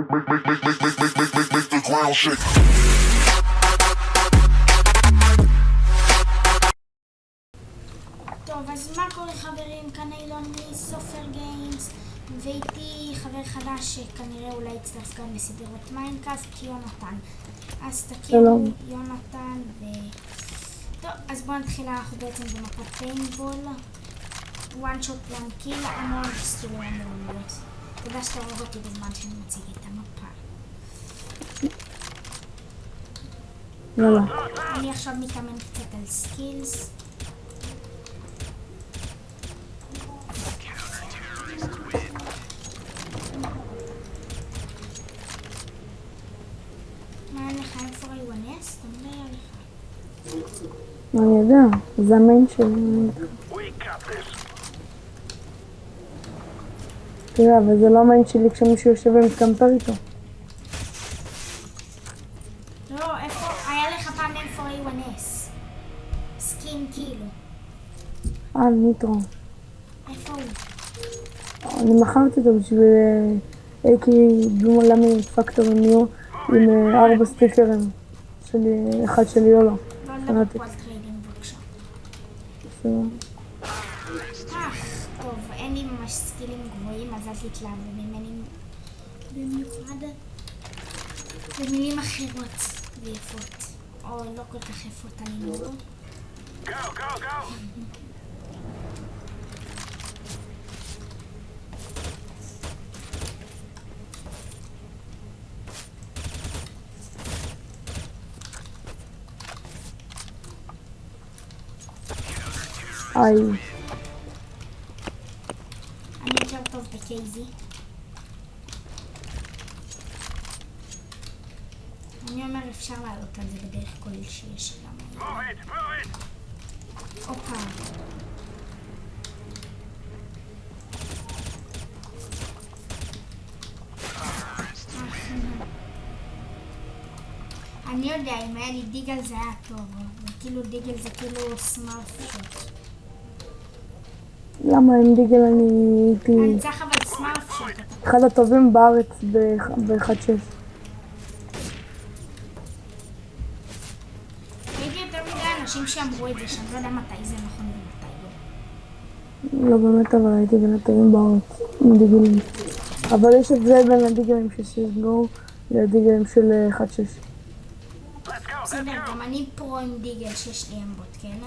Make the ground shake. טוב, אז מה קורה חברים? כאן אילון מסופר גיימס, ואיתי חבר חדש שכנראה אולי יצטרף גם בסדרות מיינקאסט, יונתן. אז תכירו, יונתן טוב, אז בואו נתחיל, אנחנו בעצם במפת פיינבול. one shot one kill, המון סטורי אמור להיות. תודה שאתה רואה אותי בזמן שאני מציג את המפה. אני עכשיו מתאמן קצת על סקילס. מה אין לך איפה איוונס? תמלא עליך. אני יודע, זה המיין שלי. תראה, אבל זה לא המיין שלי כשמישהו יושב ומתקמפר איתו. לא, איפה? היה לך פעם איפה איוונס. סקין כאילו. ניטרו. איפה הוא? אני מכרתי אותו בשביל איקי בלום למי פקטור ניו עם 4 סטיקרים שלי, אחד שלי או לא. לא לדבר על טריידינג בבקשה. טוב, אין לי ממש סקילים גבוהים, אז אל תתלהבו ממני במיוחד. במילים אחרות ויפות, או לא כל כך יפות, אני לא. אני יותר טוב בקייזי. אני אומר אפשר לעלות על זה בדרך כלשהי גם. אופה. אני יודע, אם היה לי דיגל זה היה טוב, וכאילו דיגל זה כאילו סמארט שוט. למה עם דיגל אני הייתי אני צריך אבל סמארט שוט. אחד הטובים בארץ ב-1.6. הייתי יותר מדי אנשים שאמרו את זה, שאני לא יודע מתי זה נכון ומתי לא. לא באמת, אבל הייתי בין הטובים בארץ עם דיגלים. אבל יש הבדל בין הדיגלים של CSGO לדיגלים של 1.6. בסדר, גם אני פרו עם דיגל שיש לי אמבוט, כן?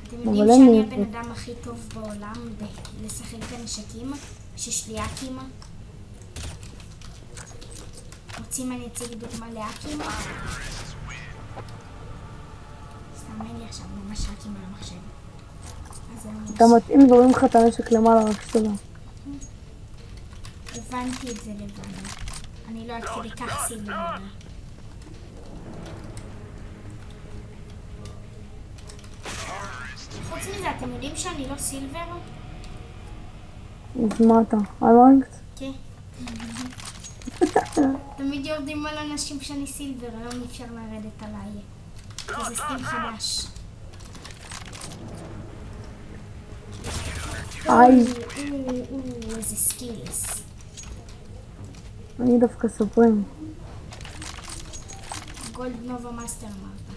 אתם יודעים שאני הבן אדם הכי טוב בעולם לשחק בנשקים, שיש לי אקים? רוצים אני אציג דוגמה לאקים? סתם אין לי עכשיו ממש אקים על המחשב. אתה מתאים דברים לך את הנשק למעלה רק שתדע. הבנתי את זה לבד. אני לא עד כדי כך סילבר. חוץ מזה, אתם יודעים שאני לא סילבר? אז מה אתה? אלרנקט? כן. תמיד יורדים על אנשים שאני סילבר, היום אפשר לרדת עליי. זה סטים חדש. איזה סקילס. אני דווקא סופרים. גולד נובה מאסטר אמרת.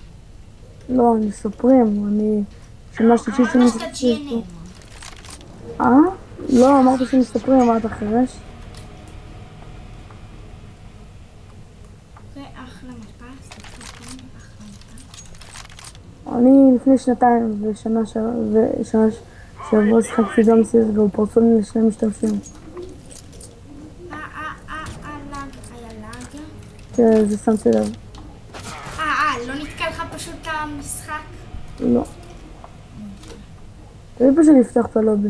לא, אני סופרים, אני שנה שלישית שאני סופרים. לא, אמרת שאני סופרים, אמרת חירש? זה אחלה מפה, סופרים, אחלה מפה. אני לפני שנתיים ושנה שעברה שחקתי גם CSGO, פרצו לי לשני משתמשים. כן, זה שמתי לב. לא נתקע לך פשוט המשחק? לא. תראי פשוט לפתח את הלובי.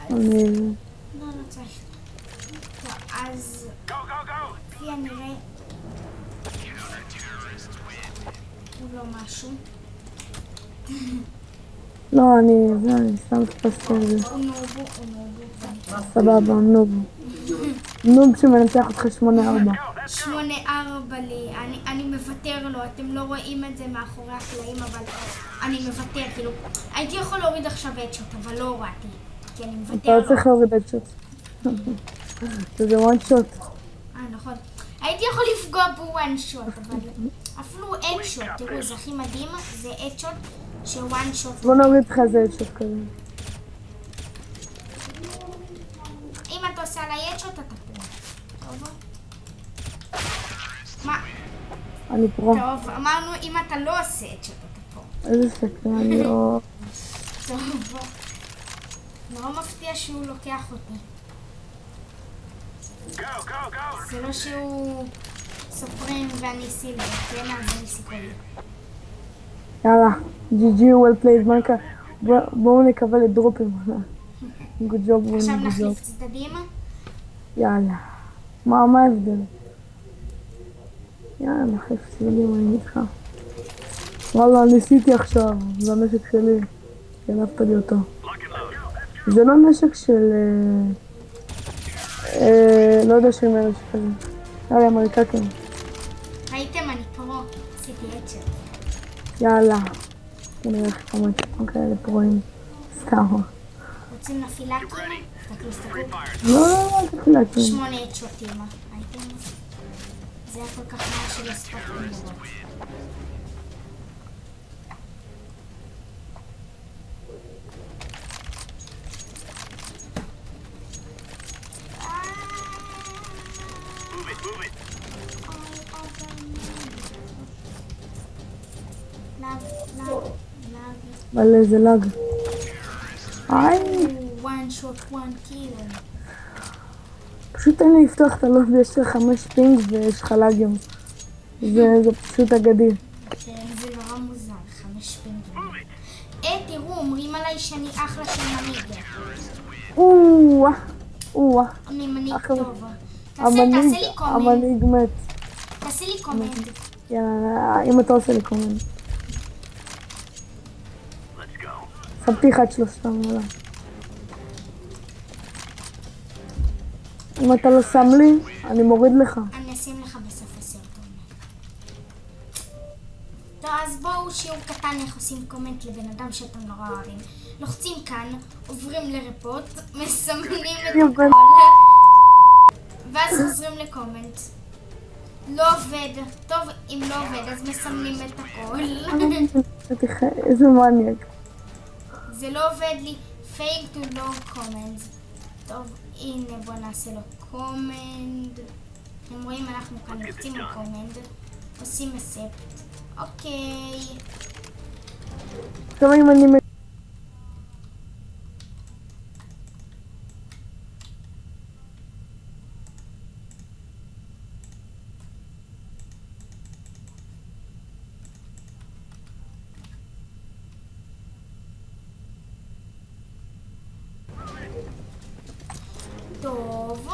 אני... לא צריך. טוב, אז... כפי הנראה... הוא לא משהו. לא, אני סתם תפסתי את זה. הוא נובו. סבבה, נובו. נוב שמנצח אותך 8-4. 8-4 לי, אני מוותר לו, אתם לא רואים את זה מאחורי הקלעים, אבל אני מוותר, כאילו, הייתי יכול להוריד עכשיו הדשוט, אבל לא הורדתי, כי אני אתה מוותר לא צריך לו. להוריד הדשוט. זה וואן שוט. נכון. הייתי יכול לפגוע בוואן שוט, אבל אפילו אד שוט, תראו, זה הכי מדהים, זה אד שוט שוואן שוט. בוא נוריד לך איזה הדשוט כזה. אם אתה עושה עליי אד שוט, אתה פה. טוב? מה? אני פרו. טוב, אמרנו אם אתה לא עושה אד שוט, אתה פה. איזה סקרן, אני לא... טוב. נורא מפתיע שהוא לוקח אותי. זה לא שהוא סופרים ואני סילבר, כן? אז אין סיכוי. יאללה, GG, well played, מלכה. בואו נקבל את דרופים. good job, עכשיו good נחליף job. צדדים. יאללה. מה ההבדל? יאללה, נחליף צדדים, אני איתך. וואלה, ניסיתי עכשיו, זה הנשק שלי. גנבת לי אותו. זה לא נשק של... לא יודע של נשק כזה. יאללה, אמריקאים. ראיתם? אני פרו. עשיתי אצ'ר. יאללה. אני הולך כמה צ'פים כאלה פרועים. סתם. רוצים נפילקים? תסתכלו. לא, לא, תפילקים. 8 אצ'ותים. ראיתם? זה היה כל כך מהר שלא הספקתי לראות. אבל איזה לאג. היי. one shot, one kill. פשוט תן לי לפתוח את הלובי, יש לך 5 פינג ויש לך לאגים. זה פשוט אגדי. כן, זה נורא מוזר, 5 פינגים. תראו, אומרים עליי שאני אחלה של מנהיג. אני מנהיג טוב. תעשה לי קומנט. המנהיג מת. תעשה לי קומנט. יאללה, אם אתה עושה לי קומנט. שמתי אחד שלושתם, יאללה. אם אתה לא שם לי, אני מוריד לך. אני אשים לך בסוף הסרטון. טוב, אז בואו שיעור קטן איך עושים קומנט לבן אדם שאתם נורא אוהבים. לוחצים כאן, עוברים לרפורט, מסמנים את הכל, ואז חוזרים לקומנט. לא עובד. טוב, אם לא עובד, אז מסמנים את הכל. איזה מניאק. זה לא עובד לי. fail to no comments. טוב, הנה בוא נעשה לו קומנט. אתם רואים, אנחנו כאן לוחצים על קומנט, עושים אספט. אוקיי. עכשיו אם אני... טוב.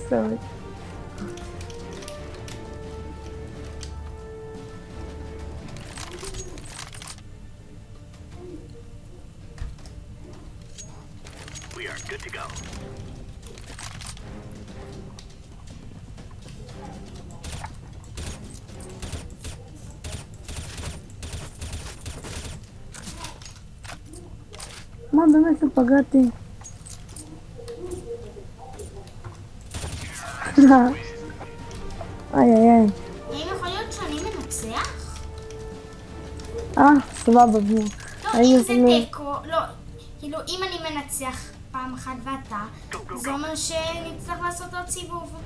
sorry. We are good to go. מה באמת לא פגעתי? איי איי איי. האם יכול להיות שאני מנצח? סבבה בוא. לא, אם זה תיקו, לא, כאילו אם אני מנצח פעם אחת ואתה, זה אומר שנצטרך לעשות עוד סיבוב.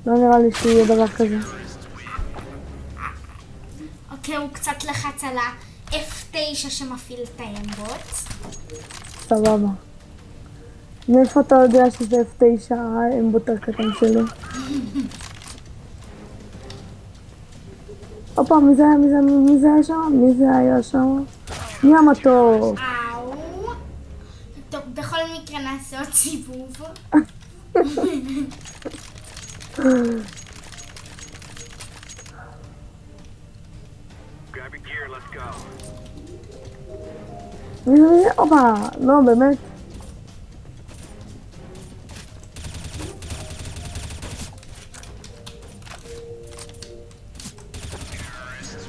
לא נראה לי שיהיה דבר כזה. אוקיי, הוא קצת לחץ על ה-F9 שמפעיל את האמבוט. סבבה. מאיפה אתה יודע שזה F9 האמבוט הקטן שלי? הופה, מי זה היה שם? מי זה היה שם? מי המטור? אאו. טוב, בכל מקרה נעשה עוד סיבוב. Grab your gear, let's go. מי זה? הופה, לא באמת.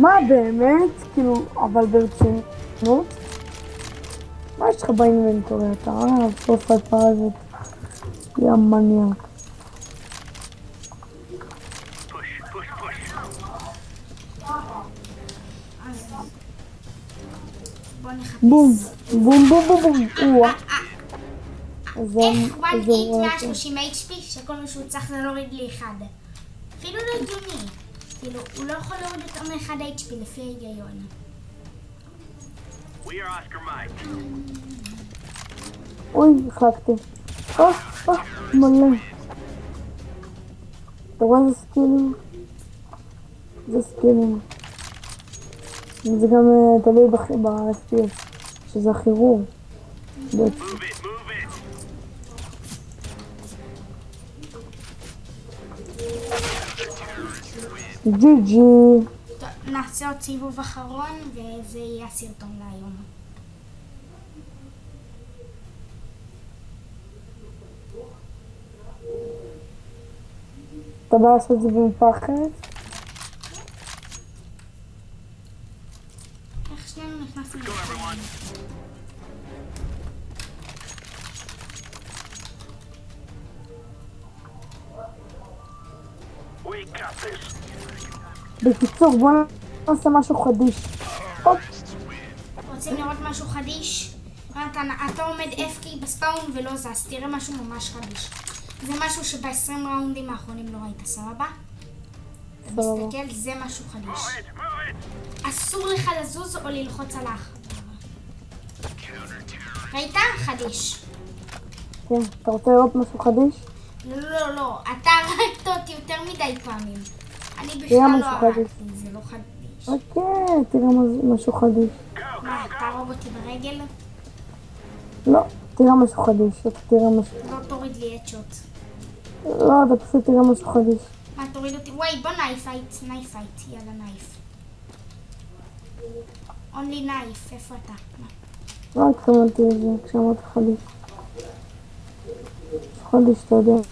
מה באמת? כאילו, אבל ברצינות? מה יש לך באינבנטורי? אתה סוף הפרזת. יא מניאק. Push, push, push. אז בוא נחפש. בום, בום, בום, בום, בום. וואה. איך 1 hit 130 HP שכל מה שהוא צריך זה להוריד לי 1. אפילו לא הגיוני. כאילו, הוא לא יכול להוריד יותר מ-1 HP לפי ההיגיון. We are Oscar Mike. אוי, החלקתי. מלא. אתה רואה איזה סקילים? זה סקילים. זה גם תלוי ב-FPS, שזה החירור. Move it, move it. ג'י ג'י. טוב, נעשה עוד סיבוב אחרון וזה יהיה הסרטון להיום. אתה בא לעשות את זה במפה אחרת? איך שנינו נכנסנו Go, everyone. We got this. בקיצור, בוא נעשה משהו חדיש. הופ. רוצים לראות משהו חדיש? אתה עומד FK בספאון ולא זז, תראה משהו ממש חדיש. זה משהו שב-20 ראונדים האחרונים לא ראית, סבבה? תסתכל, זה משהו חדיש. Move it. אסור לך לזוז או ללחוץ על האחר. ראית? חדיש. כן, אתה רוצה לראות משהו חדיש? לא, אתה הרגת אותי יותר מדי פעמים. אני תראה בכלל לא משהו הרגתי, חדיש. זה לא חדיש. אוקיי, תראה משהו חדיש. מה, תהרוג אותי ברגל? לא, תראה משהו חדיש. אתה תראה משהו... לא תוריד לי אדשוט. לא, אתה פשוט תראה משהו חדיש. מה, תוריד אותי? וואי, בוא נייף פייט, יאללה נייף. אונלי נייף, איפה אתה? מה? לא התכוונתי לזה כשאמרת חדיש. חדיש, אתה יודע.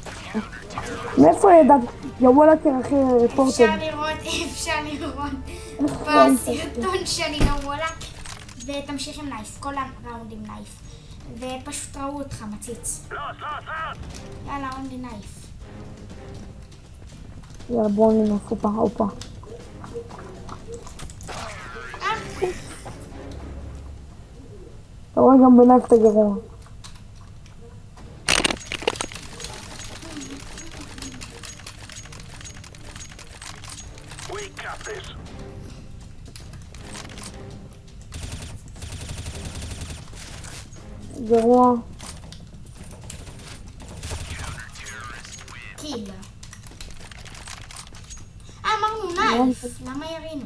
מאיפה ידעת? יבוא לקר אחי רפורטד. אפשר לראות בסרטון שאני לא וולק. ותמשיך עם נייף, כל הראונדים נייף. ופשוט ראו אותך מציץ. יאללה, אונלי נייף. יאללה, בואו ננף, הופה. אתה רואה גם בנייף את הגרוע. We got this. גרוע. קיל. אמרנו נייף, למה ירינו?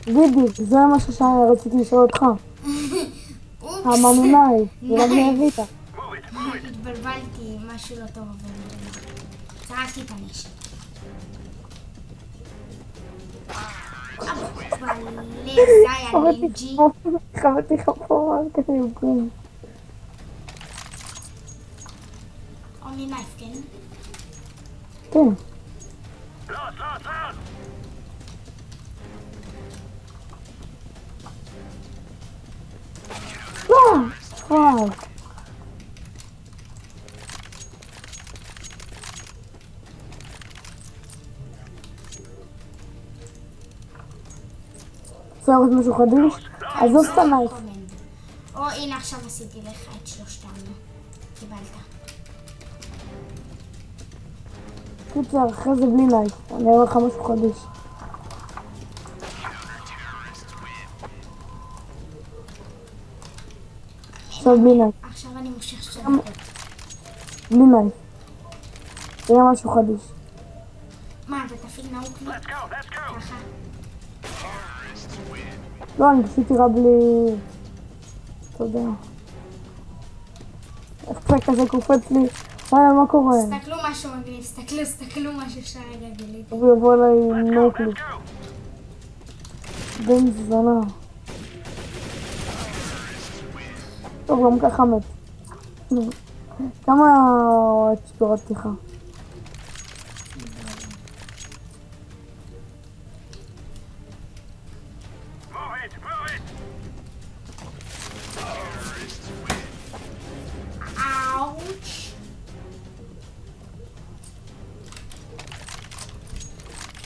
בדיוק, זה מה שרציתי לשאול אותך. אמרנו נייף, ולמה הבאת? Move it, move it. התבלבלתי, משהו לא טוב עבר. צרקתי את הנשק. אבל זה היה נינג'י. חבטתי לך פה, אל כזה בום. אונלי נייף, כן? כן. Lost. לא! פאק. רוצה לראות משהו חדיש? עזוב את הנייף. או הנה עכשיו עשיתי לך את שלושתם. קיבלת. קיצר, אחרי זה בלי נייף. אני אראה לך משהו חדיש. עכשיו בלי נייף. עכשיו אני מושך 2 דקות. בלי נייף. תראה משהו חדיש. מה, אתה תפעיל נעוק לי? Let's go. ככה. לא, אני פשוט תראה בלי... אתה יודע. איך זה כזה קופץ לי? וואלה, מה קורה? תסתכלו משהו מגניב, תסתכלו משהו שהרגע גיליתי. הוא יבוא אליי נוקלי. Go. בן זונה. טוב, גם ככה מת. כמה צ'פורת פתיחה?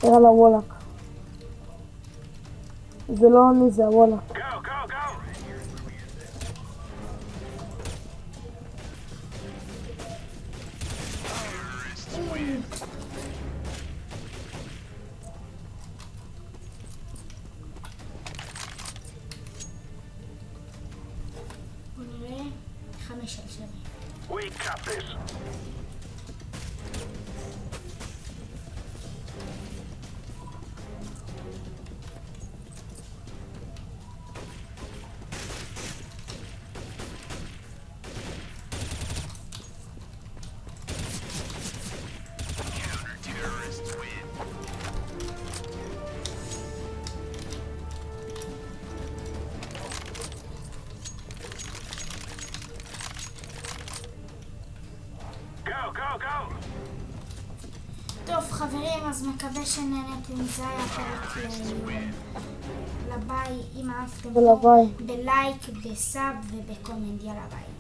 יאללה וולק. זה לא אני, זה הוולק. Go, go, go! בוא נראה. 5 על 7. We got this. Go, go, go! טוב חברים, אז מקווה שנהנתם, זה היה פרק לביי, אם אהבתם ולביי. בלייק, בסאב ובקומנט, יאללה ביי.